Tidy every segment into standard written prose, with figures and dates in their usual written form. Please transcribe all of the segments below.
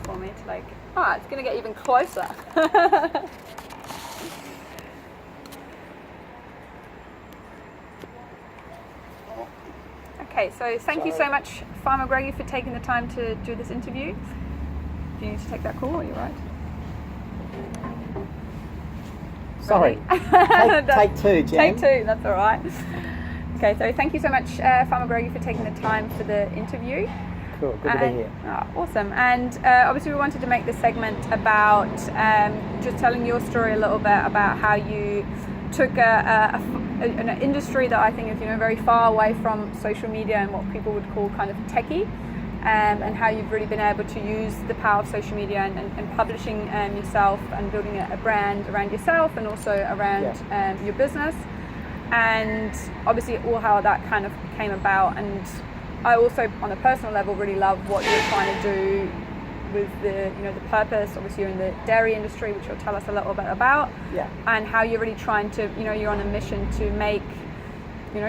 for me to like, it's going to get even closer. Okay, so thank you so much, Farmer Greggy, for taking the time to do this interview. Do you need to take that call, or are you right? Sorry. Take two, Jen. Take two, that's all right. Okay, so thank you so much, Farmer Greggy, for taking the time for the interview. Cool, good to be here. Awesome. And obviously we wanted to make this segment about just telling your story a little bit about how you took an industry that I think is very far away from social media and what people would call kind of techie, and how you've really been able to use the power of social media and publishing yourself and building a brand around yourself and also around your business, and obviously all how that kind of came about. And I also, on a personal level, really love what you're trying to do with the purpose. Obviously, you're in the dairy industry, which you'll tell us a little bit about, and how you're really trying to, you're on a mission to make,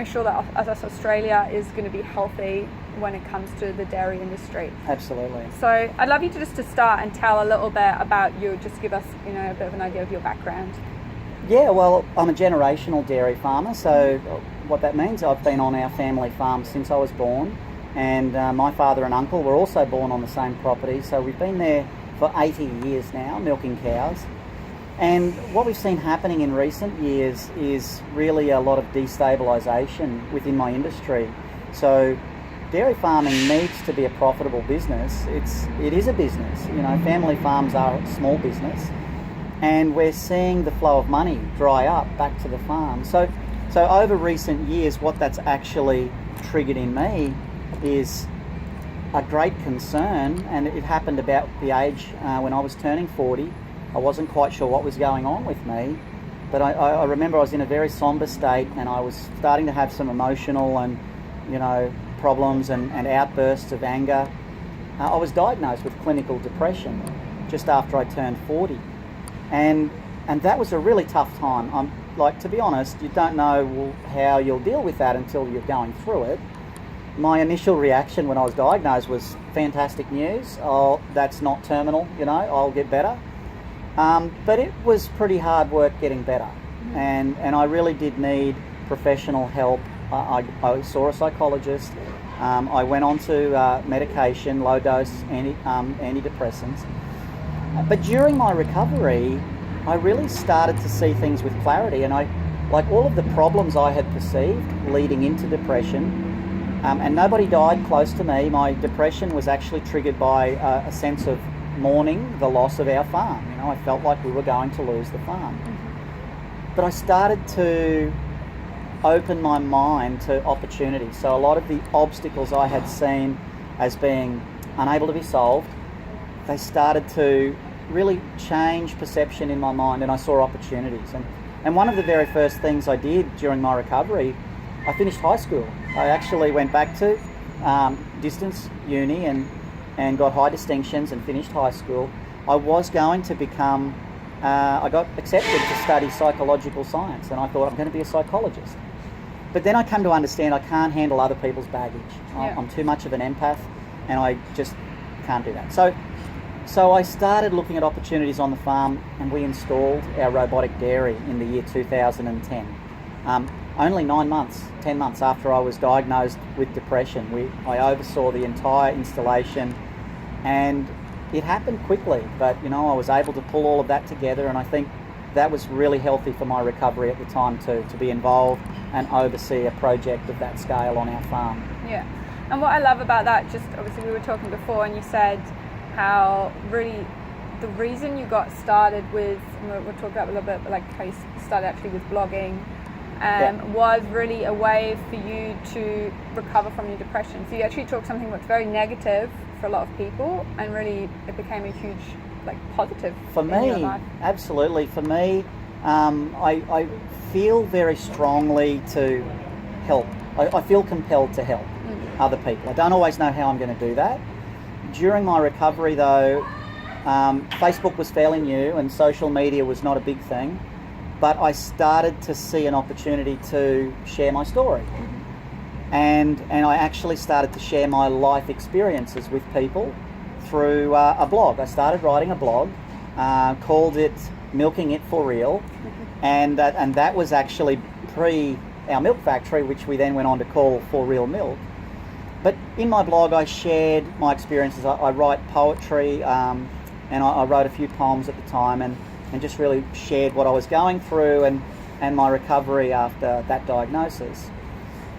sure that us Australia is going to be healthy when it comes to the dairy industry. Absolutely. So I'd love you to just to start and tell a little bit about you. Just give us, a bit of an idea of your background. Yeah, well, I'm a generational dairy farmer, so what that means, I've been on our family farm since I was born, and my father and uncle were also born on the same property, so we've been there for 80 years now, milking cows. And what we've seen happening in recent years is really a lot of destabilisation within my industry. So dairy farming needs to be a profitable business. It is a business, family farms are a small business. And we're seeing the flow of money dry up back to the farm. So over recent years, what that's actually triggered in me is a great concern, and it happened about the age when I was turning 40. I wasn't quite sure what was going on with me, but I remember I was in a very somber state, and I was starting to have some emotional and problems and outbursts of anger. I was diagnosed with clinical depression just after I turned 40. And that was a really tough time. To be honest, you don't know how you'll deal with that until you're going through it. My initial reaction when I was diagnosed was fantastic news. Oh, that's not terminal, I'll get better. But it was pretty hard work getting better. And I really did need professional help. I saw a psychologist. I went on to medication, low dose antidepressants. But during my recovery, I really started to see things with clarity, and all of the problems I had perceived leading into depression, and nobody died close to me. My depression was actually triggered by a sense of mourning the loss of our farm. I felt like we were going to lose the farm. But I started to open my mind to opportunities. So a lot of the obstacles I had seen as being unable to be solved, they started to really change perception in my mind, and I saw opportunities. And one of the very first things I did during my recovery, I finished high school. I actually went back to distance uni and got high distinctions and finished high school. I was going to become, I got accepted to study psychological science, and I thought I'm going to be a psychologist. But then I come to understand I can't handle other people's baggage. I'm too much of an empath, and I just can't do that. So I started looking at opportunities on the farm, and we installed our robotic dairy in the year 2010. Only 10 months after I was diagnosed with depression. I oversaw the entire installation, and it happened quickly, but I was able to pull all of that together, and I think that was really healthy for my recovery at the time too, to be involved and oversee a project of that scale on our farm. Yeah, and what I love about that, just obviously we were talking before, and you said how really the reason you got started with, and we'll talk about a little bit, like how you started actually with blogging, was really a way for you to recover from your depression. So you actually took something that's very negative for a lot of people, and really it became a huge positive for me. In your life. Absolutely, for me, I feel very strongly to help. I feel compelled to help other people. I don't always know how I'm going to do that. During my recovery though, Facebook was fairly new and social media was not a big thing, but I started to see an opportunity to share my story. And I actually started to share my life experiences with people through a blog. I started writing a blog, called it Milking It For Real, and that was actually pre our milk factory, which we then went on to call For Real Milk. But in my blog, I shared my experiences. I write poetry, and I wrote a few poems at the time, and just really shared what I was going through and my recovery after that diagnosis.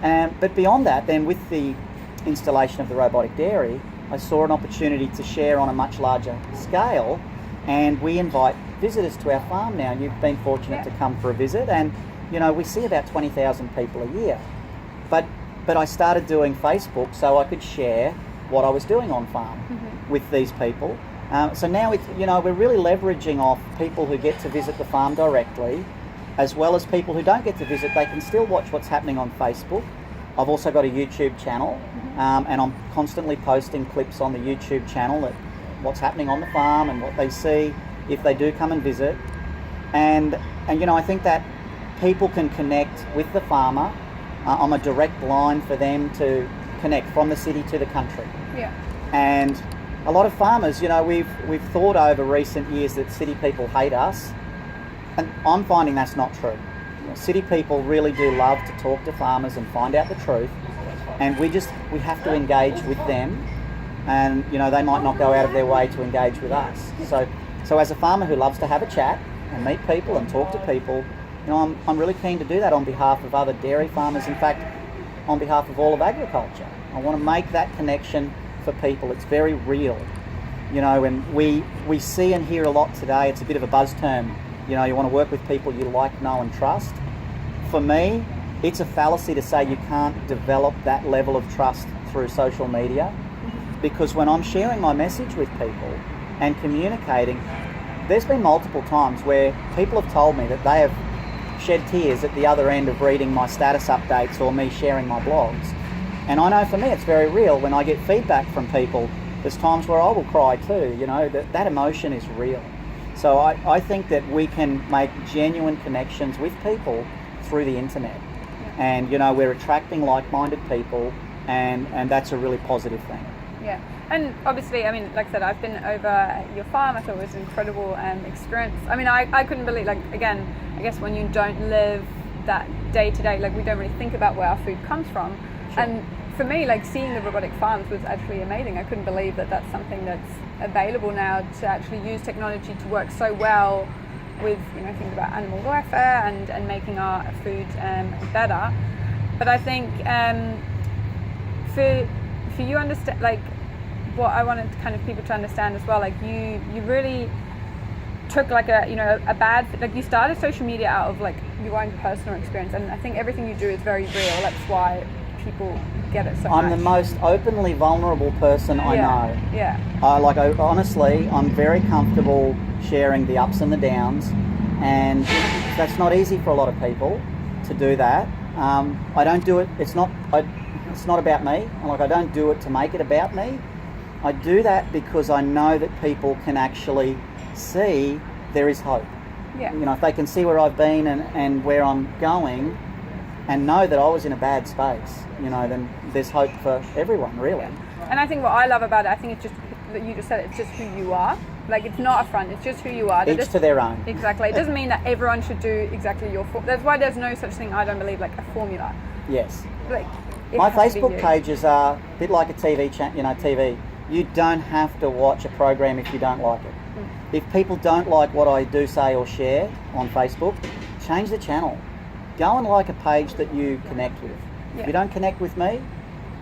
But beyond that, then with the installation of the robotic dairy, I saw an opportunity to share on a much larger scale, and we invite visitors to our farm now. And you've been fortunate to come for a visit, and we see about 20,000 people a year. But I started doing Facebook so I could share what I was doing on farm with these people. So now we're really leveraging off people who get to visit the farm directly, as well as people who don't get to visit. They can still watch what's happening on Facebook. I've also got a YouTube channel, and I'm constantly posting clips on the YouTube channel at what's happening on the farm and what they see if they do come and visit. And I think that people can connect with the farmer. I'm a direct line for them to connect from the city to the country. Yeah. And a lot of farmers, we've thought over recent years that city people hate us, and I'm finding that's not true. City people really do love to talk to farmers and find out the truth, and we have to engage with them, and they might not go out of their way to engage with us. So as a farmer who loves to have a chat and meet people and talk to people, I'm really keen to do that on behalf of other dairy farmers. In fact, on behalf of all of agriculture, I want to make that connection for people. It's very real, and we see and hear a lot today. It's a bit of a buzz term. You want to work with people you like, know and trust. For me, it's a fallacy to say you can't develop that level of trust through social media, because when I'm sharing my message with people and communicating, there's been multiple times where people have told me that they have shed tears at the other end of reading my status updates or me sharing my blogs. And I know for me it's very real. When I get feedback from people, there's times where I will cry too. That emotion is real. So I think that we can make genuine connections with people through the internet. And we're attracting like-minded people, and that's a really positive thing. Yeah. And obviously, like I said, I've been over at your farm. I thought it was an incredible experience. I couldn't believe, again, I guess when you don't live that day to day, we don't really think about where our food comes from. Sure. And for me, seeing the robotic farms was actually amazing. I couldn't believe that that's something that's available now, to actually use technology to work so well with, things about animal welfare and making our food better. But I think for you understand, what I wanted kind of people to understand as well, you really took a bad, you started social media out of your own personal experience, and I think everything you do is very real. That's why people get it so much. I'm the most openly vulnerable person I know. Yeah. Honestly, I'm very comfortable sharing the ups and the downs, and that's not easy for a lot of people to do that. I don't do it. It's not about me. I don't do it to make it about me. I do that because I know that people can actually see there is hope. Yeah. If they can see where I've been and where I'm going, and know that I was in a bad space, then there's hope for everyone, really. Yeah. And I think what I love about it, I think it's just that you just said it's just who you are. It's not a front, it's just who you are. Each to their own. Exactly. It doesn't mean that everyone should do exactly your formula. That's why there's no such thing, I don't believe, a formula. Yes. My Facebook pages are a bit like a TV TV. You don't have to watch a program if you don't like it. If people don't like what I do say or share on Facebook, change the channel. Go and like a page that you connect with. Yeah. If you don't connect with me,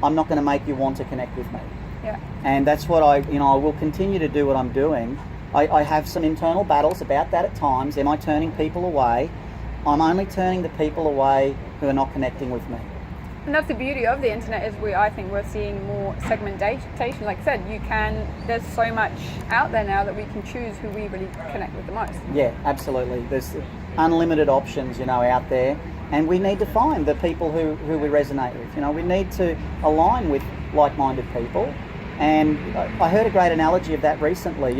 I'm not going to make you want to connect with me. Yeah. And that's what I will continue to do what I'm doing. I have some internal battles about that at times. Am I turning people away? I'm only turning the people away who are not connecting with me. And that's the beauty of the internet, is I think we're seeing more segmentation. Like I said, there's so much out there now that we can choose who we really connect with the most. Yeah, absolutely. There's unlimited options, out there, and we need to find the people who we resonate with. We need to align with like-minded people. And I heard a great analogy of that recently.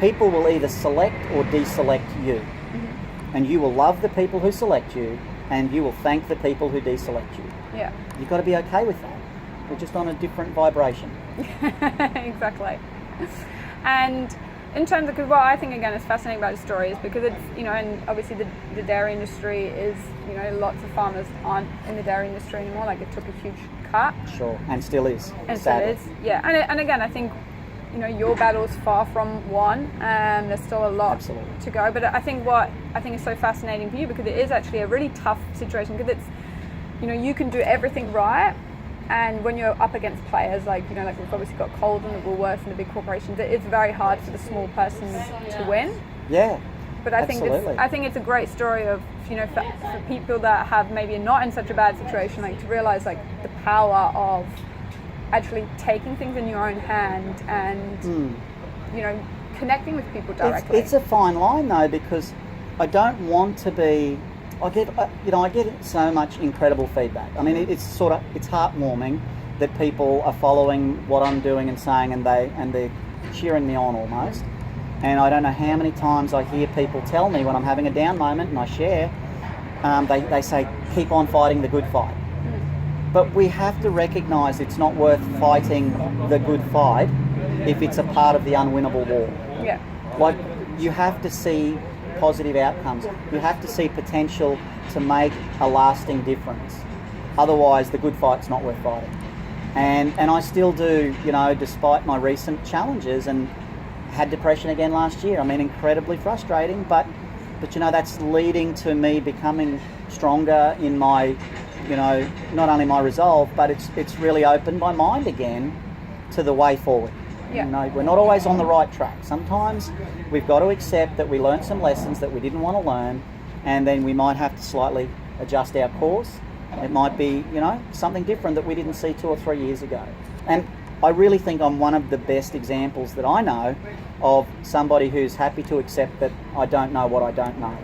People will either select or deselect you. And you will love the people who select you, and you will thank the people who deselect you. Yeah. You've got to be okay with that. We're just on a different vibration. Exactly. And in terms of, because what I think again is fascinating about the story is because it's, and obviously the dairy industry is, lots of farmers aren't in the dairy industry anymore. Like it took a huge cut. Sure, and still is. And still is, yeah. And again, I think, your battle is far from won. There's still a lot Absolutely. to go. But I think what I think is so fascinating for you, because it is actually a really tough situation, because it's, you can do everything right. And when you're up against players like we've obviously got Coles and the Woolworths and the big corporations, it's very hard for the small person to win. Yeah. But I think it's a great story of for people that have maybe not in such a bad situation, like to realize like the power of actually taking things in your own hand and connecting with people directly. It's a fine line though, because I don't want to be. I get so much incredible feedback. I mean, it's heartwarming that people are following what I'm doing and saying, and they're cheering me on almost. And I don't know how many times I hear people tell me when I'm having a down moment and I share, they say, keep on fighting the good fight. But we have to recognise it's not worth fighting the good fight if it's a part of the unwinnable war. Yeah. Like, you have to see positive outcomes. You have to see potential to make a lasting difference. Otherwise, the good fight's not worth fighting. And I still do, despite my recent challenges, and had depression again last year. I mean, incredibly frustrating, but that's leading to me becoming stronger in my, not only my resolve, but it's really opened my mind again to the way forward. Yeah. We're not always on the right track. Sometimes we've got to accept that we learned some lessons that we didn't want to learn, and then we might have to slightly adjust our course. It might be, something different that we didn't see 2 or 3 years ago. And I really think I'm one of the best examples that I know of somebody who's happy to accept that I don't know what I don't know.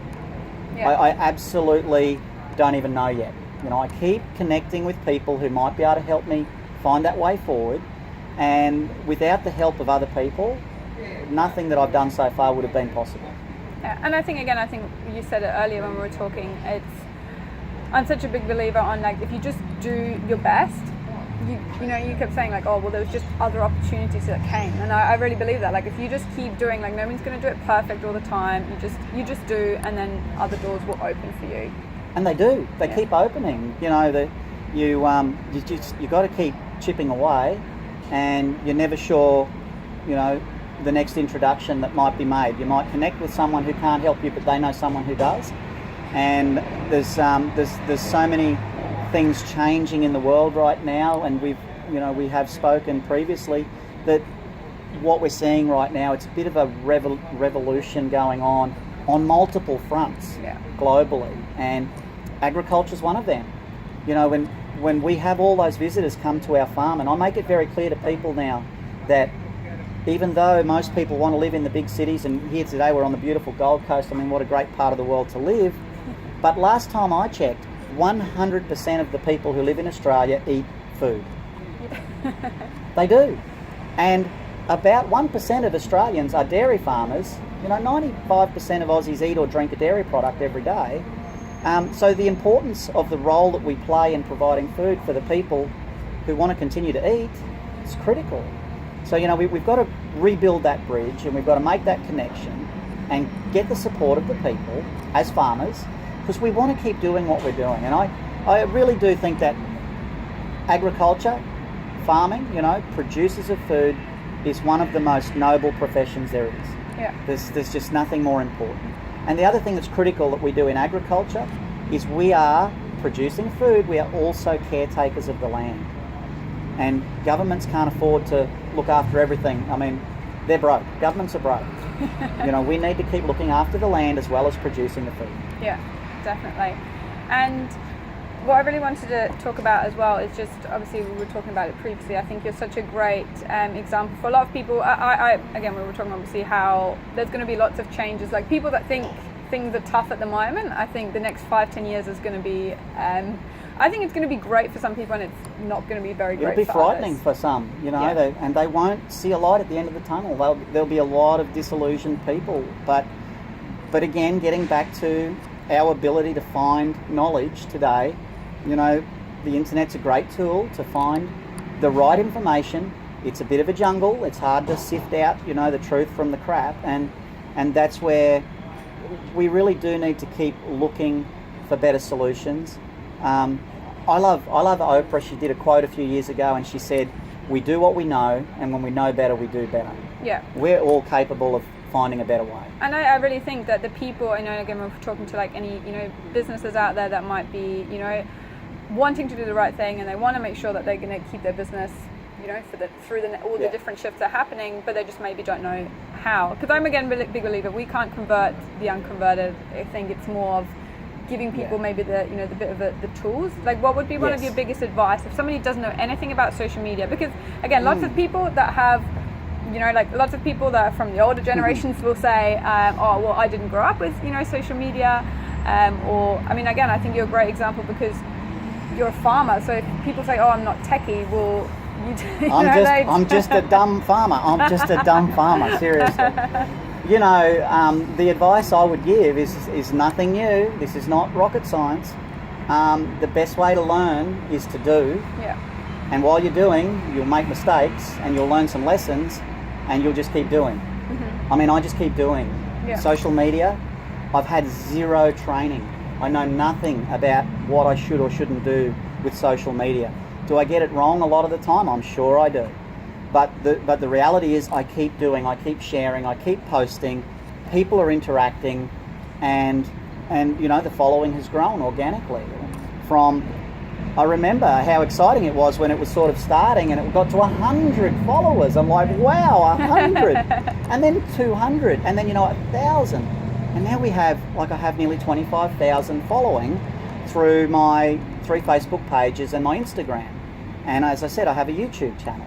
Yeah. I absolutely don't even know yet. I keep connecting with people who might be able to help me find that way forward. And without the help of other people, nothing that I've done so far would have been possible. Yeah, and I think you said it earlier when we were talking, I'm such a big believer on if you just do your best, you kept saying there was just other opportunities that came, and I really believe that. If you just keep doing, no one's going to do it perfect all the time. You just do, and then other doors will open for you. And they do. They keep opening. You got to keep chipping away. And you're never sure, the next introduction that might be made. You might connect with someone who can't help you, but they know someone who does. And there's so many things changing in the world right now, and we have spoken previously that what we're seeing right now, it's a bit of a revolution going on multiple fronts globally, and agriculture's one of them. When we have all those visitors come to our farm, and I make it very clear to people now that even though most people want to live in the big cities, and here today we're on the beautiful Gold Coast, I mean, what a great part of the world to live, but last time I checked, 100% of the people who live in Australia eat food. They do. And about 1% of Australians are dairy farmers. 95% of Aussies eat or drink a dairy product every day. So the importance of the role that we play in providing food for the people who want to continue to eat is critical. So, we've got to rebuild that bridge, and we've got to make that connection and get the support of the people as farmers, because we want to keep doing what we're doing. And I really do think that agriculture, farming, producers of food, is one of the most noble professions there is. Yeah. There's just nothing more important. And the other thing that's critical that we do in agriculture is we are producing food, we are also caretakers of the land. And governments can't afford to look after everything. I mean, they're broke. Governments are broke. We need to keep looking after the land as well as producing the food. Yeah, definitely. And what I really wanted to talk about as well is just, obviously we were talking about it previously, I think you're such a great example for a lot of people. Again, we were talking obviously how there's going to be lots of changes, people that think things are tough at the moment. I think the next 5-10 years is going to be, I think it's going to be great for some people, and it's not going to be very great for others. It'll be frightening for some, and they won't see a light at the end of the tunnel. There'll be a lot of disillusioned people, but again, getting back to our ability to find knowledge today, the internet's a great tool to find the right information it's a bit of a jungle. It's hard to sift out, the truth from the crap, and that's where we really do need to keep looking for better solutions. I love Oprah. She did a quote a few years ago, and she said, "We do what we know, and when we know better, we do better." Yeah. We're all capable of finding a better way. And I really think that the people, again, we're talking to like any, businesses out there that might be, wanting to do the right thing, and they want to make sure that they're going to keep their business, through all the different shifts that are happening, but they just maybe don't know how. Because I'm, again, a big believer, we can't convert the unconverted. I think it's more of giving people maybe the bit of the tools. Like, what would be one of your biggest advice if somebody doesn't know anything about social media? Because again, lots of people that have, lots of people that are from the older generations will say, oh, well, I didn't grow up with, social media. Again, I think you're a great example because you're a farmer. So if people say, oh, I'm not techie, well, I'm just a dumb farmer. I'm just a dumb farmer, seriously. The advice I would give is nothing new. This is not rocket science. The best way to learn is to do. Yeah. And while you're doing, you'll make mistakes and you'll learn some lessons and you'll just keep doing. Mm-hmm. I just keep doing. Yeah. Social media, I've had zero training. I know nothing about what I should or shouldn't do with social media. Do I get it wrong a lot of the time? I'm sure I do. But the reality is I keep doing, I keep sharing, I keep posting, people are interacting, and the following has grown organically. I remember how exciting it was when it was sort of starting and it got to 100 followers. I'm like, wow, 100. And then 200, and then 1,000. And now I have nearly 25,000 following through my 3 Facebook pages and my Instagram. And as I said, I have a YouTube channel.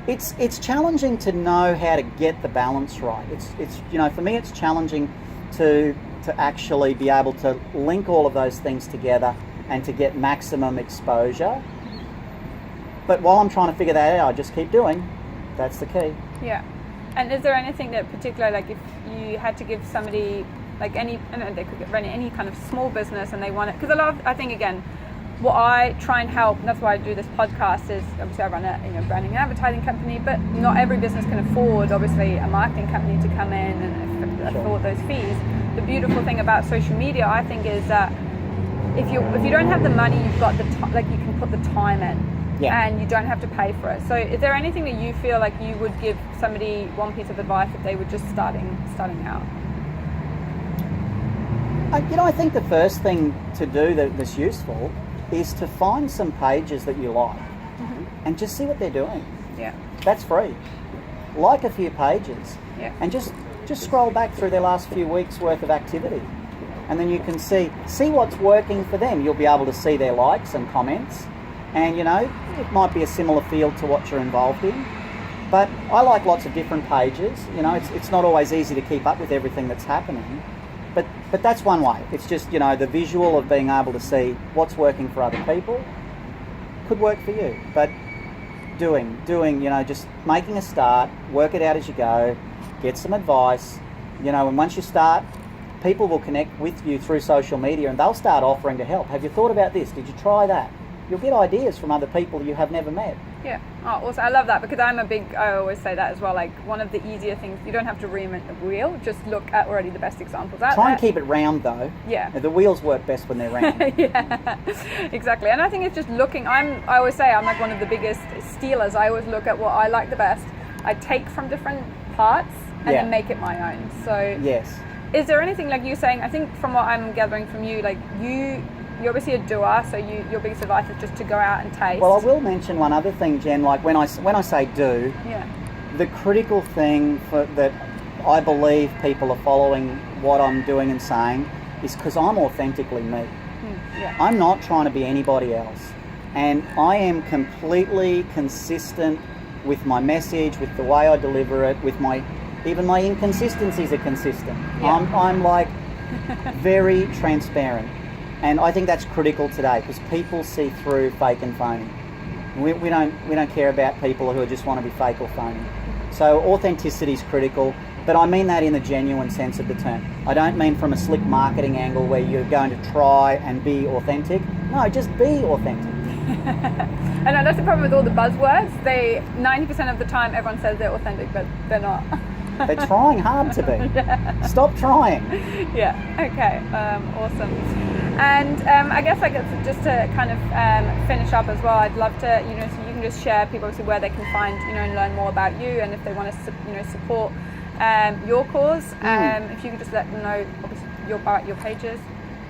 It's challenging to know how to get the balance right. It's for me it's challenging to actually be able to link all of those things together and to get maximum exposure. But while I'm trying to figure that out, I just keep doing. That's the key. Yeah. And is there anything that particular, like if you had to give somebody like they could run any kind of small business and they want it, because I think again, what I try and help, and that's why I do this podcast, is obviously I run a branding and advertising company, but not every business can afford obviously a marketing company to come in and afford those fees. The beautiful thing about social media, I think, is that if you don't have the money, you've got the you can put the time in, and you don't have to pay for it. So is there anything that you feel like you would give somebody one piece of advice if they were just starting out? I think the first thing to do that's useful is to find some pages that you like, and just see what they're doing. Yeah. That's free. Like a few pages, and just scroll back through their last few weeks worth of activity, and then you can see what's working for them. You'll be able to see their likes and comments, and it might be a similar field to what you're involved in. But I like lots of different pages. It's not always easy to keep up with everything that's happening. But that's one way. It's just, the visual of being able to see what's working for other people could work for you. But doing, just making a start, work it out as you go, get some advice, and once you start, people will connect with you through social media and they'll start offering to help. Have you thought about this? Did you try that? You'll get ideas from other people you have never met. Yeah. Oh, also, I love that because I always say that as well, like one of the easier things, you don't have to reinvent the wheel, just look at already the best examples out there. Try and keep it round though. Yeah. The wheels work best when they're round. Yeah, exactly. And I think it's just looking, I always say I'm like one of the biggest stealers. I always look at what I like the best. I take from different parts and then make it my own. So yes. Is there anything, like you saying, I think from what I'm gathering from you, like you're obviously a doer, so your biggest advice is just to go out and taste. Well, I will mention one other thing, Jen, like when I say do, the critical thing that I believe people are following what I'm doing and saying is because I'm authentically me. I'm not trying to be anybody else. And I am completely consistent with my message, with the way I deliver it, with even my inconsistencies are consistent. I'm like very transparent. And I think that's critical today because people see through fake and phony. We don't care about people who just want to be fake or phony. So authenticity is critical, but I mean that in the genuine sense of the term. I don't mean from a slick marketing angle where you're going to try and be authentic. No, just be authentic. I know that's the problem with all the buzzwords. 90% of the time everyone says they're authentic, but they're not. They're trying hard to be. Yeah. Stop trying. Yeah. Okay. Awesome. And I guess like just to kind of finish up as well, I'd love to, so you can just share people obviously where they can find, and learn more about you, and if they want to, support your cause. If you could just let them know obviously about your pages.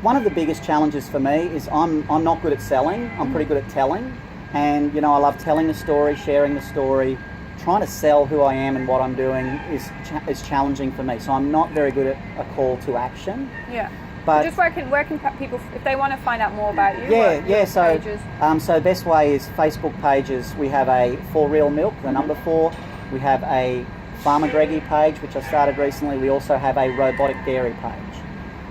One of the biggest challenges for me is I'm not good at selling. I'm pretty good at telling, and I love telling the story, sharing the story. Trying to sell who I am and what I'm doing is challenging for me. So I'm not very good at a call to action. Yeah. But just where can people, if they want to find out more about you? So pages? So best way is Facebook pages. We have a For Real Milk, the number 4. We have a Farmer Greggy page, which I started recently. We also have a robotic dairy page.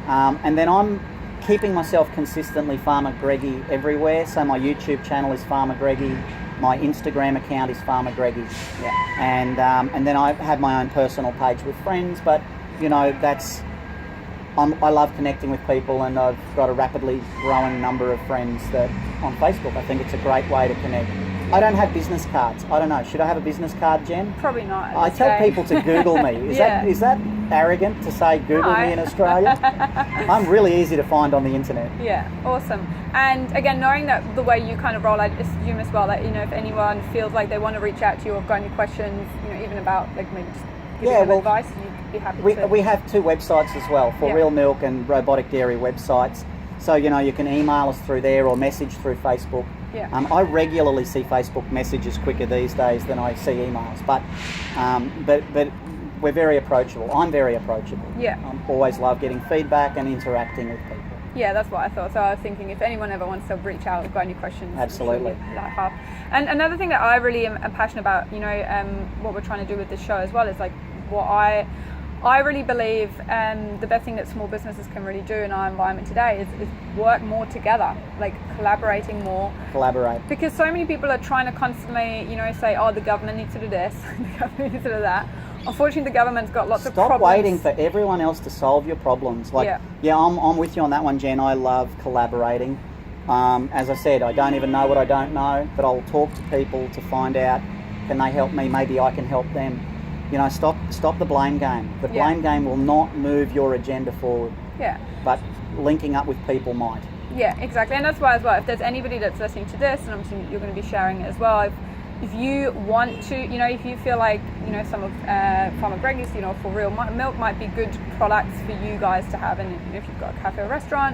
And then I'm keeping myself consistently Farmer Greggy everywhere. So my YouTube channel is Farmer Greggy. My Instagram account is Farmer Greggy. Yeah. And then I have my own personal page with friends, but I love connecting with people, and I've got a rapidly growing number of friends that on Facebook. I think it's a great way to connect. I don't have business cards. I don't know. Should I have a business card, Jen? Probably not. I tell people to Google me. Is that arrogant to say Google me in Australia? I'm really easy to find on the internet. Yeah, awesome. And again, knowing that the way you kind of roll, I assume as well that if anyone feels like they want to reach out to you or got any questions, even about like maybe just giving them advice, you'd be happy to. We have 2 websites as well, For Real Milk and Robotic Dairy websites. So you can email us through there or message through Facebook. Yeah. I regularly see Facebook messages quicker these days than I see emails, but we're very approachable. I'm very approachable. Yeah. I always love getting feedback and interacting with people. Yeah, that's what I thought. So I was thinking if anyone ever wants to reach out or got any questions, absolutely. That help. And another thing that I really am passionate about, what we're trying to do with this show as well is like what I really believe the best thing that small businesses can really do in our environment today is work more together, like collaborating more. Collaborate. Because so many people are trying to constantly, say, oh, the government needs to do this, the government needs to do that. Unfortunately, the government's got lots of problems. Stop waiting for everyone else to solve your problems. I'm with you on that one, Jen. I love collaborating. As I said, I don't even know what I don't know, but I'll talk to people to find out, can they help me? Maybe I can help them. Stop the blame game. The blame game will not move your agenda forward. Yeah. But linking up with people might. Yeah, exactly. And that's why as well, if there's anybody that's listening to this, and obviously you're going to be sharing it as well, if you want to, if you feel like, some of Farmer Greggy's, For Real Milk might be good products for you guys to have, and if you've got a cafe or restaurant,